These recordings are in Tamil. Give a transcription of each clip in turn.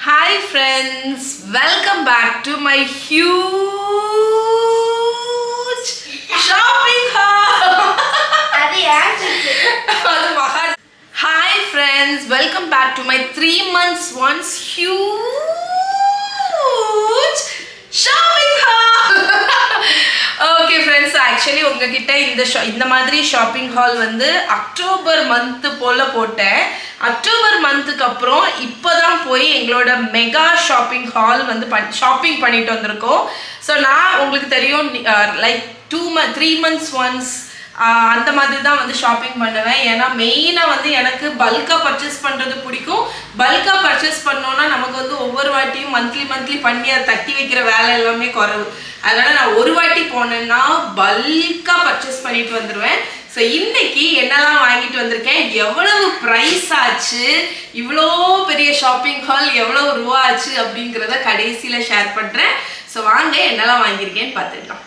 Hi friends, welcome back to my huge shopping haul. Hi friends, welcome back to my 3 months once huge shopping haul. Okay friends, actually உங்ககிட்ட இந்த மாதிரி ஷாப்பிங் ஹால் வந்து அக்டோபர் மந்த் போல போட்டேன். அக்டோபர் மந்த்துக்கு அப்புறம் இப்போதான் போய் எங்களோட மெகா ஷாப்பிங் ஹால் வந்து ஷாப்பிங் பண்ணிட்டு வந்திருக்கோம். ஸோ நான் உங்களுக்கு தெரியும் லைக் 3 months once அந்த மாதிரி தான் வந்து ஷாப்பிங் பண்ணுவேன். ஏன்னா மெயினாக வந்து எனக்கு பல்காக பர்ச்சேஸ் பண்ணுறது பிடிக்கும். பல்காக பர்ச்சேஸ் பண்ணோன்னா நமக்கு வந்து ஒவ்வொரு வாட்டியும் மந்த்லி பண்ணி அதை தட்டி வைக்கிற வேலை எல்லாமே குறைவு. அதனால் நான் ஒரு வாட்டி போனேன்னா பல்காக பர்ச்சேஸ் பண்ணிட்டு வந்துடுவேன். ஸோ இன்னைக்கு என்னெல்லாம் வாங்கிட்டு வந்திருக்கேன், எவ்வளவு ப்ரைஸ் ஆச்சு, இவ்வளோ பெரிய ஷாப்பிங் ஹால் எவ்வளோ ரூபா ஆச்சு அப்படிங்கிறத கடைசியில் ஷேர் பண்ணுறேன். ஸோ வாங்க என்னெல்லாம் வாங்கியிருக்கேன்னு பார்த்துக்கலாம்.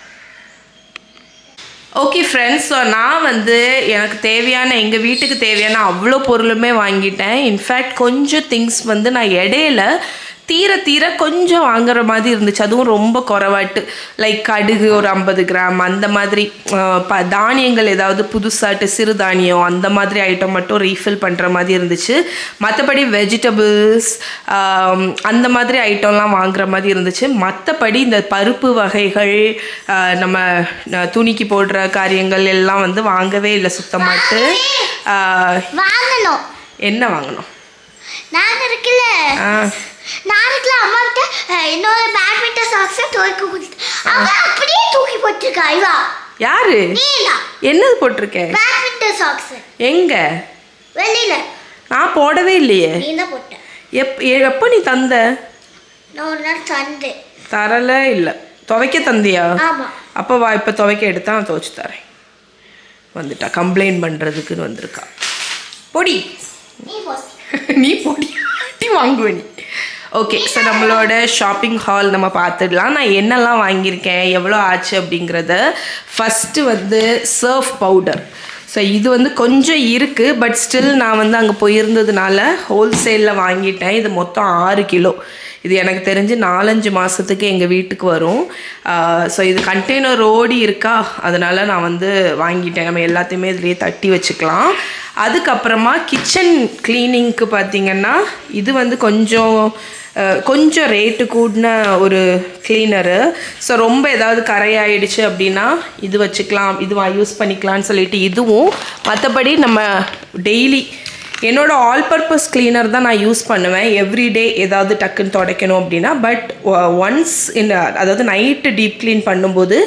ஓகே ஃப்ரெண்ட்ஸ், ஸோ நான் வந்து எனக்கு தேவையான எங்கள் வீட்டுக்கு தேவையான அவ்வளோ பொருளுமே வாங்கிட்டேன். இன்ஃபேக்ட் கொஞ்சம் திங்ஸ் வந்து நான் இடையில தீர கொஞ்சம் வாங்குற மாதிரி இருந்துச்சு. அதுவும் ரொம்ப குறைவாட்டு, லைக் கடுகு ஒரு 50 கிராம் அந்த மாதிரி, தானியங்கள் ஏதாவது புதுசாட்டு சிறுதானியம் அந்த மாதிரி ஐட்டம் மட்டும் ரீஃபில் பண்ணுற மாதிரி இருந்துச்சு. மற்றபடி வெஜிடபிள்ஸ் அந்த மாதிரி ஐட்டம்லாம் வாங்குற மாதிரி இருந்துச்சு. மற்றபடி இந்த பருப்பு வகைகள், நம்ம துணிக்கு போடுற காரியங்கள் எல்லாம் வந்து வாங்கவே இல்லை சுத்தமாட்டு. என்ன வாங்கணும்? நாளைக்கு அம்மா கிட்ட என்னோட பேட்மிண்டன் சாக்ஸை துவைக்க கொடுத்து அவன் அப்படியே தூக்கி போட்டிருக்கா. இவா யாரு? என்னது போட்டிருக்கேன்? Badminton socks. எங்க? வெளியில. நான் போடவே இல்லையே. நீ தான் போட்ட. எப்போ நீ தந்த? நான் ஒரு நாள் தந்தேன். தரல இல்லை, துவைக்க தந்தியா? ஆமா. அப்போ வா, இப்போ துவைக்க எடுத்தா நான் துவைச்சு தரேன். வந்துட்டா கம்ப்ளைண்ட் பண்ணுறதுக்குன்னு வந்திருக்கா. பொடி நீ பொடி வாங்குவேன் நீ. ஓகே, ஸோ நம்மளோட ஷாப்பிங் ஹால் நம்ம பார்த்துடலாம். நான் என்னெல்லாம் வாங்கியிருக்கேன், எவ்வளோ ஆச்சு அப்படிங்கிறத. ஃபஸ்ட்டு வந்து சர்ஃப் பவுடர். ஸோ இது வந்து கொஞ்சம் இருக்குது, பட் ஸ்டில் நான் வந்து அங்கே போயிருந்ததுனால ஹோல்சேலில் வாங்கிட்டேன். இது மொத்தம் 6 கிலோ. இது எனக்கு தெரிஞ்சு 4-5 மாதத்துக்கு எங்கள் வீட்டுக்கு வரும். ஸோ இது கண்டெய்னர் ஓடி இருக்கா, அதனால் நான் வந்து வாங்கிட்டேன். நம்ம எல்லாத்தையுமே இதுலேயே தட்டி வச்சுக்கலாம். அதுக்கப்புறமா கிச்சன் க்ளீனிங்க்கு பார்த்திங்கன்னா இது வந்து கொஞ்சம் ரேட்டு கூடின ஒரு க்ளீனரு. ஸோ ரொம்ப ஏதாவது கரையாயிடுச்சு அப்படின்னா இது வச்சுக்கலாம், இது யூஸ் பண்ணிக்கலான்னு சொல்லிட்டு இதுவும். மற்றபடி நம்ம டெய்லி என்னோட ஆல் பர்பஸ் கிளீனர் தான் நான் யூஸ் பண்ணுவேன். எவ்ரிடே ஏதாவது டக்குன்னு துடைக்கணும் அப்படின்னா. பட் ஒன்ஸ் அதாவது நைட்டு டீப் க்ளீன் பண்ணும்போது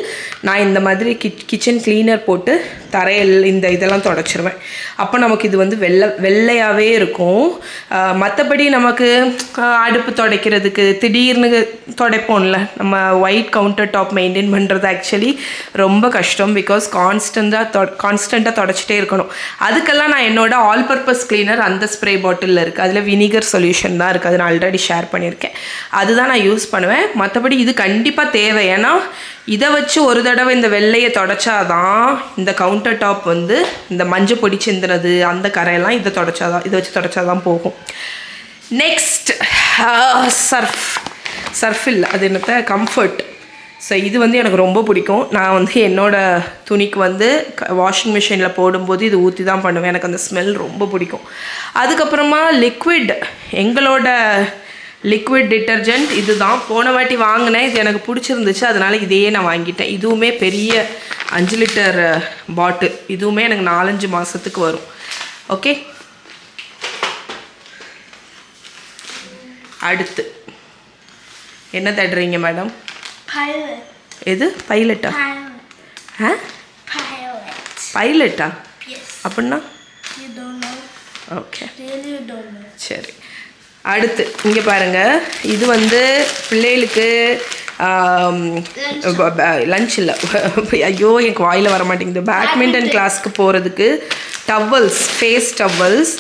நான் இந்த மாதிரி கிச்சன் கிளீனர் போட்டு தரையில் இதெல்லாம் துடைச்சிருவேன். அப்போ நமக்கு இது வந்து வெள்ளையாகவே இருக்கும். மற்றபடி நமக்கு அடுப்பு துடைக்கிறதுக்கு திடீர்னு துடைப்போம்ல, நம்ம ஒயிட் கவுண்டர் டாப் மெயின்டைன் பண்ணுறது ஆக்சுவலி ரொம்ப கஷ்டம். பிகாஸ் கான்ஸ்டண்ட்டாக துடைச்சிட்டே இருக்கணும். அதுக்கெல்லாம் நான் என்னோட ஆல் பர்பஸ் கிளீனர் அந்த ஸ்ப்ரே பாட்டிலில் இருக்குது. அதில் வினிகர் சொல்யூஷன் தான் இருக்குது. அது நான் ஆல்ரெடி ஷேர் பண்ணியிருக்கேன். அதுதான் நான் யூஸ் பண்ணுவேன். மற்றபடி இது கண்டிப்பாக தேவை. ஏன்னா இதை வச்சு ஒரு தடவை இந்த வெள்ளையை தொடச்சாதான் இந்த கவுண்டர் டாப் வந்து இந்த மஞ்சள் பொடி சிந்தினது அந்த கரையெல்லாம் இதை வச்சு தொடச்சாதான் போகும். நெக்ஸ்ட் சர்ஃப் இல்லை, அது என்னத்த கம்ஃபர்ட். ஸோ இது வந்து எனக்கு ரொம்ப பிடிக்கும். நான் வந்து என்னோடய துணிக்கு வந்து வாஷிங் மிஷினில் போடும்போது இது ஊற்றி தான் பண்ணுவேன். எனக்கு அந்த ஸ்மெல் ரொம்ப பிடிக்கும். அதுக்கப்புறமா எங்களோட லிக்விட் டிட்டர்ஜென்ட் இது தான். போன வாட்டி வாங்கினேன், இது எனக்கு பிடிச்சிருந்துச்சு, அதனால் இதையே நான் வாங்கிட்டேன். இதுவுமே பெரிய 5 லிட்டர் பாட்டில். இதுவுமே எனக்கு 4-5 மாதத்துக்கு வரும். ஓகே, அடுத்து என்ன தேடுறீங்க மேடம்? எது? பைலட்டா? பைலட்டா அப்படின்னா? ஓகே, சரி. அடுத்து இங்கே பாருங்கள், இது வந்து பிள்ளைகளுக்கு லஞ்ச் இல்லை, ஐயோ எனக்கு வாயில் வர மாட்டேங்குது. பேட்மிண்டன் கிளாஸ்க்கு போகிறதுக்கு டவல்ஸ், ஃபேஸ் டவல்ஸ்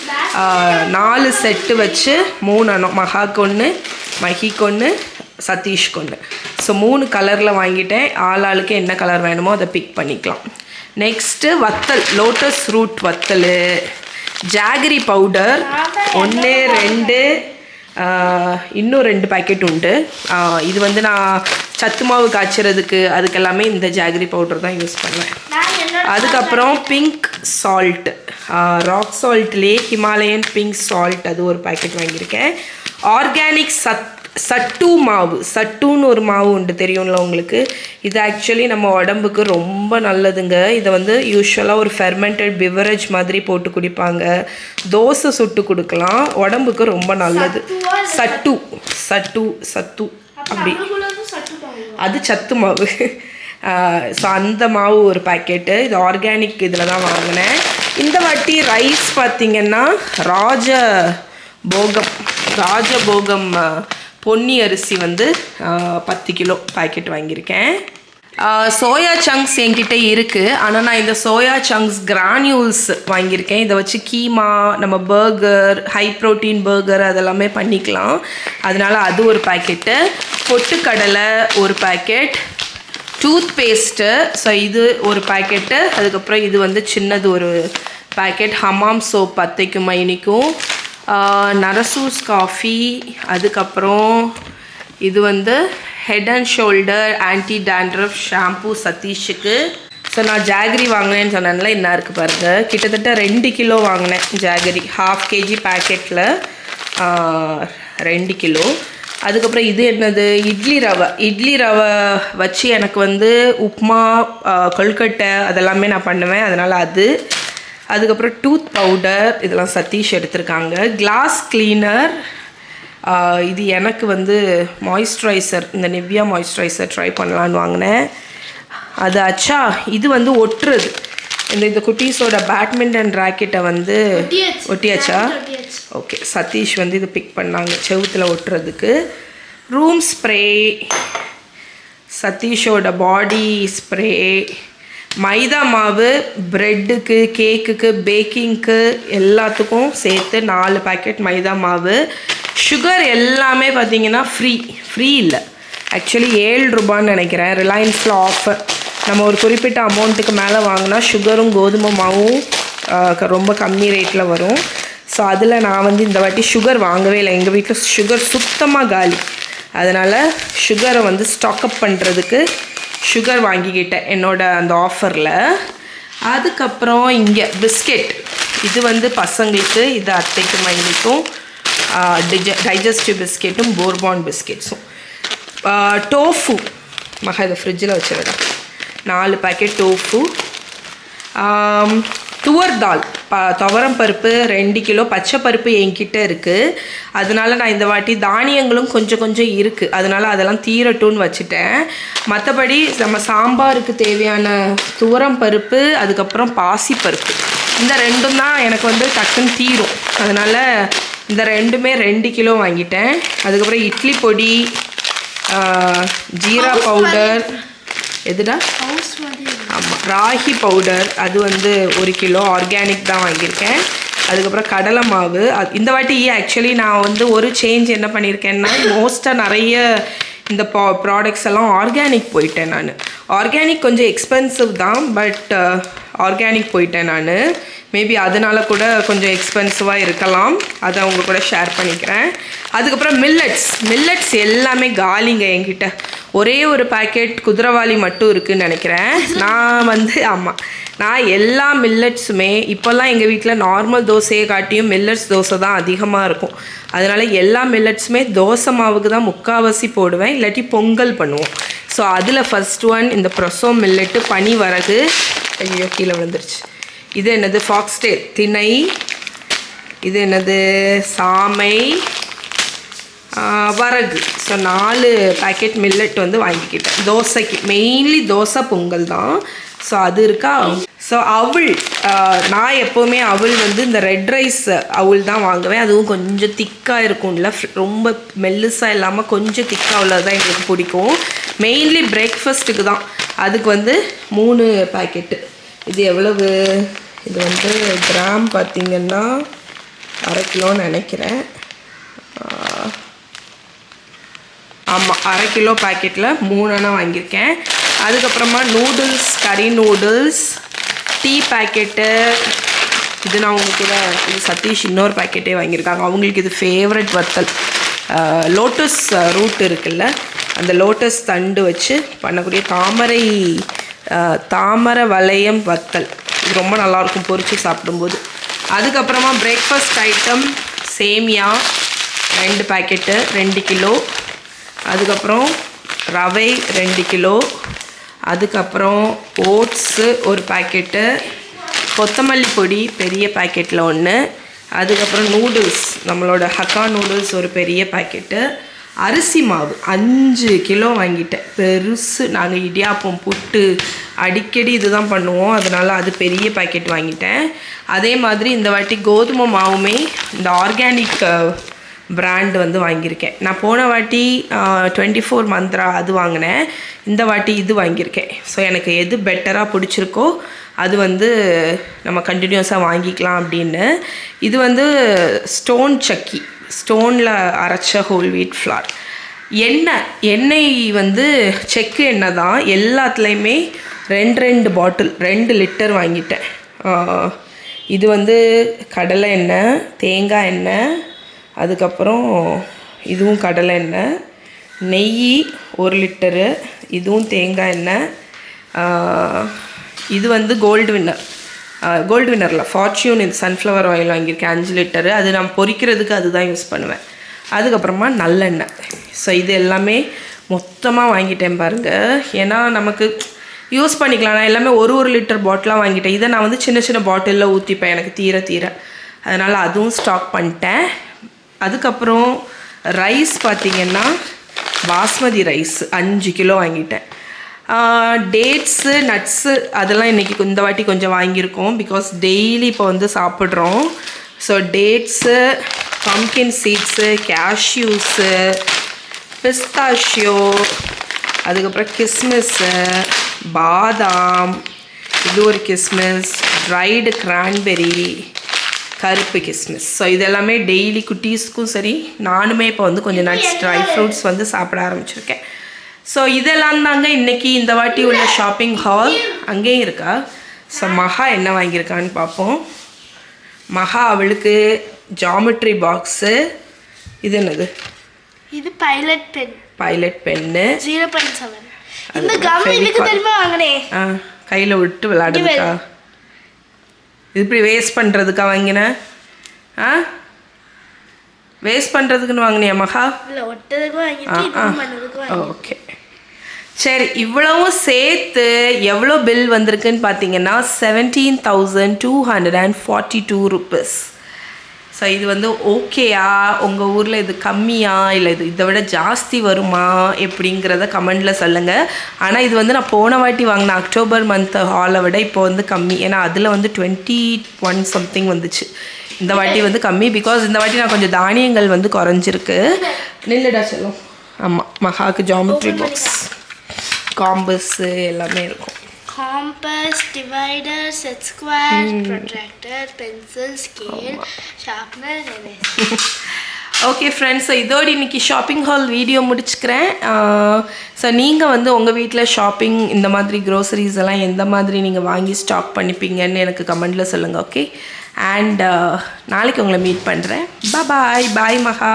4 செட்டு வச்சு 3 மகாக்கு 1, மஹிக்கு 1, சதீஷ்க்கு 1. ஸோ 3 கலரில் வாங்கிட்டேன். ஆளுக்கு என்ன கலர் வேணுமோ அதை பிக் பண்ணிக்கலாம். நெக்ஸ்ட்டு வத்தல், லோட்டஸ் ரூட் வத்தல், ஜாகரி பவுடர் 1, 2, இன்னும் 2 பேக்கெட் உண்டு. இது வந்து நான் சத்து மாவு காய்ச்சறதுக்கு அதுக்கெல்லாமே இந்த ஜாகரி பவுடர் தான் யூஸ் பண்ணுவேன். அதுக்கப்புறம் பிங்க் சால்ட், ராக் சால்ட்லேயே ஹிமாலயன் பிங்க் சால்ட், அது ஒரு பேக்கெட் வாங்கியிருக்கேன். ஆர்கானிக் சட்டு மாவு, சட்டுன்னு ஒரு மாவு உண்டு, தெரியும்ல உங்களுக்கு. இது ஆக்சுவலி நம்ம உடம்புக்கு ரொம்ப நல்லதுங்க. இதை வந்து யூஸ்வலாக ஒரு ஃபெர்மெண்டட் பிவரேஜ் மாதிரி போட்டு குடிப்பாங்க, தோசை சுட்டு கொடுக்கலாம், உடம்புக்கு ரொம்ப நல்லது. சட்டு சட்டு சத்து அப்படி, அது சத்து மாவு. ஸோ அந்த மாவு ஒரு பேக்கெட்டு, இது ஆர்கானிக் இதில் தான் வாங்கினேன். இந்த வாட்டி ரைஸ் பார்த்திங்கன்னா ராஜபோகம் பொன்னி அரிசி வந்து 10 கிலோ பேக்கெட் வாங்கியிருக்கேன். சோயா சங்க்ஸ் என்கிட்ட இருக்குது, ஆனால் நான் இந்த சோயா சங்க்ஸ் கிரானியூல்ஸ் வாங்கியிருக்கேன். இதை வச்சு கீமா, நம்ம பர்கர், ஹை ப்ரோட்டீன் பர்கர் அதெல்லாமே பண்ணிக்கலாம். அதனால் அது ஒரு பேக்கெட்டு. பொட்டுக்கடலை ஒரு பேக்கெட். டூத் பேஸ்ட்டு, ஸோ இது ஒரு பேக்கெட்டு. அதுக்கப்புறம் இது வந்து சின்னது ஒரு பேக்கெட் ஹமாம் சோப், பத்தைக்கும் மைனிக்கும். நரசூஸ் காஃபி. அதுக்கப்புறம் இது வந்து head and shoulder anti dandruff shampoo சதீஷுக்கு. ஸோ நான் ஜாகரி வாங்கினேன்னு சொன்னேன்ல, என்ன இருக்குது பாருங்கள், கிட்டத்தட்ட 2 கிலோ வாங்கினேன் ஜாகரி. 1/2 kg பேக்கெட்டில் 2 கிலோ. அதுக்கப்புறம் இது என்னது, இட்லி ரவை வச்சு எனக்கு வந்து உப்மா, கொல்கட்டை அதெல்லாமே நான் பண்ணுவேன், அதனால் அது. அதுக்கப்புறம் டூத் பவுடர், இதெல்லாம் சதீஷ் எடுத்திருக்காங்க. கிளாஸ் கிளீனர், இது எனக்கு வந்து மாய்ஸ்சரைசர், இந்த நிவ்யா மாய்ஸ்சரைசர் ட்ரை பண்ணலான்னு வாங்கினேன். அது ஆச்சா. இது வந்து ஒட்டுறது, இந்த குட்டீஸோட பேட்மிண்டன் ராக்கெட்டை வந்து ஒட்டியாச்சா? ஓகே, சதீஷ் வந்து இது பிக் பண்ணாங்க செவுத்தில் ஒட்டுறதுக்கு. ரூம் ஸ்ப்ரே, சதீஷோட பாடி ஸ்ப்ரே, மைதா மாவு ப்ரெட்டுக்கு, கேக்குக்கு, பேக்கிங்க்கு எல்லாத்துக்கும் சேர்த்து 4 பேக்கெட் மைதா மாவு. சுகர் எல்லாமே பார்த்தீங்கன்னா ஃப்ரீ இல்லை, ஆக்சுவலி 7 ரூபான்னு நினைக்கிறேன். ரிலையன்ஸில் ஆஃபர், நம்ம ஒரு குறிப்பிட்ட அமௌண்ட்டுக்கு மேலே வாங்கினா சுகரும் கோதுமை மாவும் ரொம்ப கம்மி ரேட்டில் வரும். ஸோ அதில் நான் வந்து இந்த வாட்டி சுகர் வாங்கவே இல்லை, எங்கள் வீட்டில் சுகர் சுத்தமாக காலி. அதனால் சுகரை வந்து ஸ்டாக்அப் பண்ணுறதுக்கு சுகர் வாங்கிக்கிட்டேன் என்னோட அந்த ஆஃபரில். அதுக்கப்புறம் இங்கே பிஸ்கெட், இது வந்து பசங்களுக்கு, இது அத்தைக்கு மைனிக்கும். டைஜஸ்டிவ் பிஸ்கெட்டும் போர்பான் பிஸ்கெட்ஸும். டோஃபு, மகா இதை ஃப்ரிட்ஜில் வச்சுருடா. 4 பேக்கெட் டோஃபு. துவர் தால், துவரம் பருப்பு 2 கிலோ. பச்சை பருப்பு என்கிட்ட இருக்குது, அதனால நான் இந்த வாட்டி தானியங்களும் கொஞ்சம் இருக்குது, அதனால் அதெல்லாம் தீரட்டும்னு வச்சுட்டேன். மற்றபடி நம்ம சாம்பாருக்கு தேவையான துவரம் பருப்பு, அதுக்கப்புறம் பாசிப்பருப்பு, இந்த 2ம் தான் எனக்கு வந்து டக்குன்னு தீரும். அதனால் இந்த 2மே 2 கிலோ வாங்கிட்டேன். அதுக்கப்புறம் இட்லி பொடி, ஜீரா பவுடர், எதுடா, ஆமாம், ராகி பவுடர், அது வந்து 1 கிலோ ஆர்கானிக் தான் வாங்கியிருக்கேன். அதுக்கப்புறம் கடலை மாவு. இந்த வாட்டி ஆக்சுவலி நான் வந்து ஒரு சேஞ்ச் என்ன பண்ணியிருக்கேன்னா, மோஸ்ட்டாக நிறைய இந்த ப்ராடக்ட்ஸ் எல்லாம் ஆர்கானிக் போயிட்டேன் நான். ஆர்கானிக் கொஞ்சம் எக்ஸ்பென்சிவ் தான், பட் ஆர்கானிக் போயிட்டேன் நான். மேபி அதனால் கூட கொஞ்சம் எக்ஸ்பென்சிவாக இருக்கலாம், அதை அவங்க கூட ஷேர் பண்ணிக்கிறேன். அதுக்கப்புறம் மில்லட்ஸ் எல்லாமே காலிங்க என்கிட்ட. ஒரே ஒரு பேக்கெட் குதிரவாளி மட்டும் இருக்குதுன்னு நினைக்கிறேன். நான் எல்லா மில்லட்ஸுமே இப்போல்லாம் எங்கள் வீட்டில் நார்மல் தோசையை காட்டியும் மில்லட்ஸ் தோசை தான் அதிகமாக இருக்கும். அதனால் எல்லா மில்லட்ஸுமே தோசை மாவுக்கு தான் முக்கால்வாசி போடுவேன், இல்லாட்டி பொங்கல் பண்ணுவோம். ஸோ அதில் ஃபர்ஸ்ட் ஒன் இந்த ப்ரொசோ மில்லட்டு, பனி வரகு, ஐயோ கீழே விழுந்துருச்சு. இது என்னது, ஃபாக்ஸ்டேல் திணை. இது என்னது, சாமை, வரகு. ஸோ 4 பேக்கெட் மில்லட் வந்து வாங்கிக்கிட்டேன் தோசைக்கு. மெயின்லி தோசை பொங்கல் தான். ஸோ அது இருக்கா. ஸோ அவள், நான் எப்போவுமே அவள் வந்து இந்த ரெட் ரைஸ் அவள் தான் வாங்குவேன். அதுவும் கொஞ்சம் திக்காக இருக்கும்ல, ரொம்ப மெல்லுசாக இல்லாமல் கொஞ்சம் திக்காக உள்ளது தான் எங்களுக்கு பிடிக்கும். மெயின்லி பிரேக்ஃபாஸ்ட்டுக்கு தான். அதுக்கு வந்து 3 பேக்கெட்டு. இது எவ்வளவு, இது வந்து கிராம் பார்த்திங்கன்னா 1/2 கிலோன்னு நினைக்கிறேன். ஆமாம், 1/2 கிலோ பேக்கெட்டில் 3 வாங்கியிருக்கேன். அதுக்கப்புறமா நூடுல்ஸ், கறி நூடுல்ஸ், டீ பேக்கெட்டு. இது நான் அவங்க கூட, இது சதீஷ் இன்னொரு பேக்கெட்டே வாங்கியிருக்காங்க, அவங்களுக்கு இது ஃபேவரட் வத்தல். லோட்டஸ் ரூட் இருக்குல்ல, அந்த லோட்டஸ் தண்டு வச்சு பண்ணக்கூடிய தாமரை வளையம் வத்தல். இது ரொம்ப நல்லாயிருக்கும் பொரிச்சு சாப்பிடும்போது. அதுக்கப்புறமா பிரேக்ஃபாஸ்ட் ஐட்டம் சேமியா 2 பாக்கெட்டு 2 கிலோ. அதுக்கப்புறம் ரவை 2 கிலோ. அதுக்கப்புறம் ஓட்ஸு 1 பாக்கெட்டு, கொத்தமல்லி பொடி பெரிய பாக்கெட்டில் 1. அதுக்கப்புறம் நூடுல்ஸ், நம்மளோட ஹக்கா நூடுல்ஸ் ஒரு பெரிய பாக்கெட்டு. அரிசி மாவு 5 கிலோ வாங்கிட்டேன், பெருசு. நாங்கள் இடியாப்பம் புட்டு அடிக்கடி இதுதான் பண்ணுவோம், அதனால் அது பெரிய பாக்கெட் வாங்கிட்டேன். அதே மாதிரி இந்த வாட்டி கோதுமை மாவுமே இந்த ஆர்கானிக் பிராண்ட் வந்து வாங்கியிருக்கேன். நான் போன வாட்டி 24 மந்த்ரா அது வாங்கினேன், இந்த வாட்டி இது வாங்கியிருக்கேன். ஸோ எனக்கு எது பெட்டராக பிடிச்சிருக்கோ அது வந்து நம்ம கண்டினியூஸாக வாங்கிக்கலாம் அப்படின்னு. இது வந்து ஸ்டோன் சக்கி, ஸ்டோனில் அரைச்ச ஹோல் வீட் ஃப்ளார். எண்ணெய் வந்து செக்கு எண்ணெய் தான். எல்லாத்துலேயுமே 2 பாட்டில் 2 லிட்டர் வாங்கிட்டேன். இது வந்து கடலை எண்ணெய், தேங்காய் எண்ணெய், அதுக்கப்புறம் இதுவும் கடலை எண்ணெய், நெய் 1 லிட்டரு, இதுவும் தேங்காய் எண்ணெய். இது வந்து கோல்டு வின்னரில் ஃபார்ச்சூன் இது சன்ஃப்ளவர் ஆயில் வாங்கியிருக்கேன் 5 லிட்டரு. அது நான் பொரிக்கிறதுக்கு அதுதான் யூஸ் பண்ணுவேன். அதுக்கப்புறமா நல்லெண்ணெய். ஸோ இது எல்லாமே மொத்தமாக வாங்கிட்டேன் பாருங்கள். ஏன்னா நமக்கு யூஸ் பண்ணிக்கலாம். நான் எல்லாமே 1 லிட்டர் பாட்டிலாக வாங்கிட்டேன். இதை நான் வந்து சின்ன சின்ன பாட்டிலில் ஊற்றிப்பேன் எனக்கு தீர. அதனால் அதுவும் ஸ்டாக் பண்ணிட்டேன். அதுக்கப்புறம் ரைஸ் பார்த்திங்கன்னா பாஸ்மதி ரைஸ் 5 கிலோ வாங்கிட்டேன். டேட்ஸு நட்ஸு அதெல்லாம் இன்றைக்கி இந்த வாட்டி கொஞ்சம் வாங்கியிருக்கோம், பிகாஸ் டெய்லி இப்போ வந்து சாப்பிட்றோம். So dates, pumpkin seeds, cashews, pistachio, அதுக்கப்புறம் கிஸ்மிஸ்ஸு, பாதாம், இது ஒரு கிஸ்மிஸ், ட்ரைடு கிரான்பெரி, கருப்பு கிஸ்மிஸ். ஸோ இதெல்லாமே டெய்லி குட்டீஸ்க்கும் சரி, நானுமே இப்போ வந்து கொஞ்சம் நட்ஸ் ட்ரை ஃப்ரூட்ஸ் வந்து சாப்பிட ஆரம்பிச்சிருக்கேன். ஸோ இதெல்லாம் தாங்க இன்றைக்கி இந்த வாட்டி உள்ள ஷாப்பிங் ஹால். அங்கேயும் இருக்கா. ஸோ மகா என்ன வாங்கியிருக்கான்னு பார்ப்போம். மகா அவளுக்கு ஜாமெட்ரி பாக்ஸு. இது என்னது? இது பைலட் பென்னு 0.7. இந்த கம் இதுக்கு தெரியுமா வாங்கினேன், கையில் விட்டு விளையாடுறதுக்கா? இது இப்படி வேஸ்ட் பண்ணுறதுக்கா வாங்கினேன்? வேஸ்ட் பண்ணுறதுக்குன்னு வாங்கினியா மகா? ஓகே சரி. இவ்வளவும் சேர்த்து எவ்வளோ பில் வந்திருக்குன்னு பார்த்தீங்கன்னா 17,242 ருபீஸ். ஸோ இது வந்து ஓகேயா, உங்கள் ஊரில் இது கம்மியா இல்லை இதை விட ஜாஸ்தி வருமா எப்படிங்கிறத கமெண்டில் சொல்லுங்கள். ஆனால் இது வந்து நான் போன வாட்டி வாங்கின அக்டோபர் மந்த் ஹாலை விட இப்போ வந்து கம்மி. ஏன்னா அதில் வந்து 21 சம்திங் வந்துச்சு. இந்த வாட்டி வந்து கம்மி, பிகாஸ் இந்த வாட்டி நான் கொஞ்சம் தானியங்கள் வந்து குறைஞ்சிருக்கு. நில்லுடா சொல்லும். ஆமாம், மகாவுக்கு ஜாமெட்ரி பாக்ஸ், காம்பஸ்ஸு எல்லாமே இருக்கும். Compass, divider, set square, protractor, pencil, scale, sharpener. Okay friends, so இதோடு இன்றைக்கி ஷாப்பிங் ஹால் வீடியோ முடிச்சுக்கிறேன். ஸோ நீங்கள் வந்து உங்கள் வீட்டில் ஷாப்பிங் இந்த மாதிரி க்ரோசரிஸ் எல்லாம் எந்த மாதிரி நீங்கள் வாங்கி ஸ்டாக் பண்ணிப்பீங்கன்னு எனக்கு கமெண்டில் சொல்லுங்கள். ஓகே, அண்ட் நாளைக்கு உங்களை மீட் பண்ணுறேன். பாய் மகா.